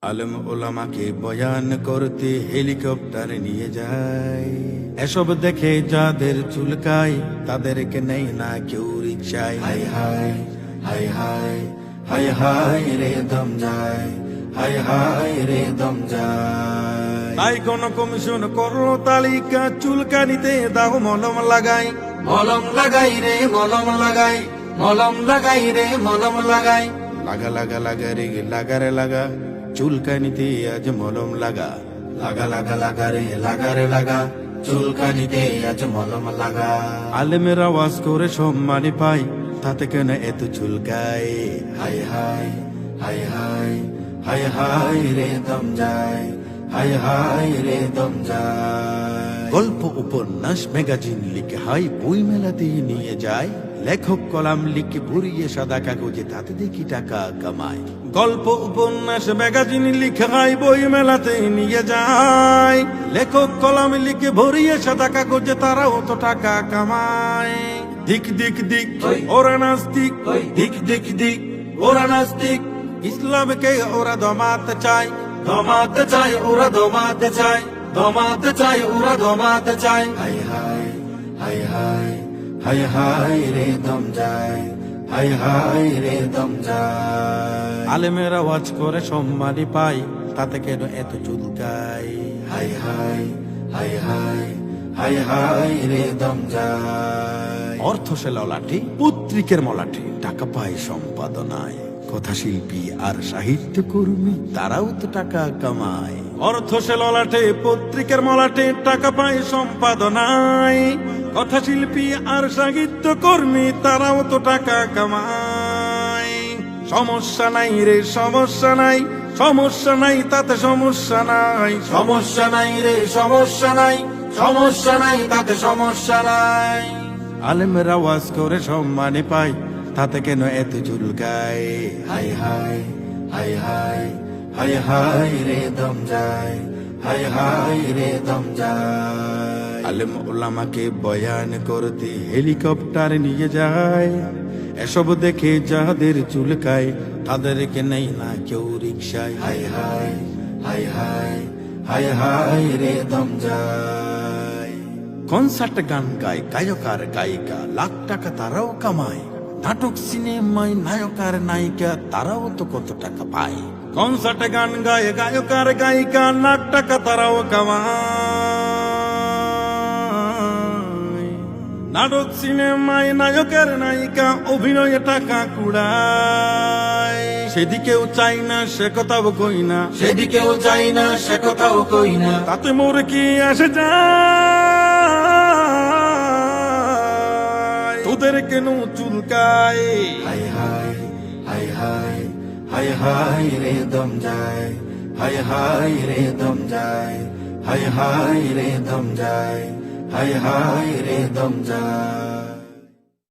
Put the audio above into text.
আলেম ওলামাকে বয়ান করতে হেলিকপ্টার নিয়ে যায়। এসব দেখে যাদের চুলকায় তাদেরকে নেই না কেউ রিকশায়। High high high high high high রে দম যায়, হাই হাই রে দম যায়। তাই কোন কমিশন করলো তালিকা, চুলকানিতে দাও মলম লাগাই, মলম লাগাই রে মলম লাগাই, মলম লাগাই রে মলম লাগাই। লাগা লাগা লাগা রে লাগা রে লাগা, চুলকানিতে আজ মলম লাগা। লাগা লাগা লাগা রে লাগা রে লাগা, চুলকানিতে আজ মলম লাগা। আলেমের আওয়াজ করে সম্মানি পাই, তাতে কেন এত চুলকায়। High high high high high high রে দম যায়, হাই হাই রে দম যায়। গল্প উপন্যাস ম্যাগাজিন লিখে হাই বই মেলাতে নিয়ে যায়। লেখক কলাম লিখে ভরিয়ে সাদা কাগজে, তাতে দেখি টাকা কামায়। গল্প উপন্যাস ম্যাগাজিন লিখে হাই বই মেলাতে নিয়ে যায়। লেখক কলাম লিখে ভরিয়ে সাদা কাগজে, তারাও তো টাকা কামায়। দিক দিক দিক ওরা নাস্তিক, দিক দিক দিক ওরা নাস্তিক। ইসলামকে ওরা দমাতে চায়, দমাতে চায় ওরা দমাতে চায়, দমাতে চায় ওরা দমাতে চায়। High high high high high high রে দম যায়, হাই হাই রে দম যায়। আলেমের আওয়াজ করে সম্মানি পাই, তাতে কেন এত চুলকায়। High high high high high high রে দম যায়। অর্থ সে ললাটে, পত্রিকের মলাটে, টাকা পায় সম্পাদনায়। কথা শিল্পী আর সাহিত্য কর্মী তারাও তো টাকা কামায়। অর্থ সে ললাটে, পত্রিকার মলাটে, টাকা পায় সম্পাদনায়। কথা শিল্পী আর সাহিত্য কর্মী তারাও তো টাকা কামায়। সমস্যা নাই রে সমস্যা নাই, সমস্যা নাই তাতে সমস্যা নাই। সমস্যা নাই রে সমস্যা নাই, সমস্যা নাই তাতে সমস্যা নাই। আলেমের আওয়াজ করে সম্মানি পাই, তাতে কেন এত চুলকায়। High high high high high high রে দম যায়, হাই হাই রে দম যায়। আলেম ওলামাকে বয়ান করতে হেলিকপ্টার নিয়ে যায়। এসব দেখে যাদের চুলকায় তাদেরকে নেই না কেউ রিকশায়। High high high high high high রে দম যায়। কনসার্ট গান গায় গায়ক আর গায়িকা, লাখ টাকা তারাও কামায়। নাটক সিনেমায় নায়ক আর নায়িকা তারাও তো কত টাকা পায়। কনসার্টে গান গায় গায়ক আর গায়িকা, লাখ টাকা তারাও কামায়। নাটক সিনেমায় নায়ক আর নায়িকা অভিনয়ে টাকা কুড়ায়। সেদিকেও চাই না সে কথাও কই না, সেদিকেও চাই না সে কথাও কই না। তাতে মোর কি আসে যায়, তোদের কেন চুলকায়। High high high high high high রে দম যায়, হাই হাই রে দম যায়, হাই হাই রে দম যায়, হাই হাই রে দম যায়।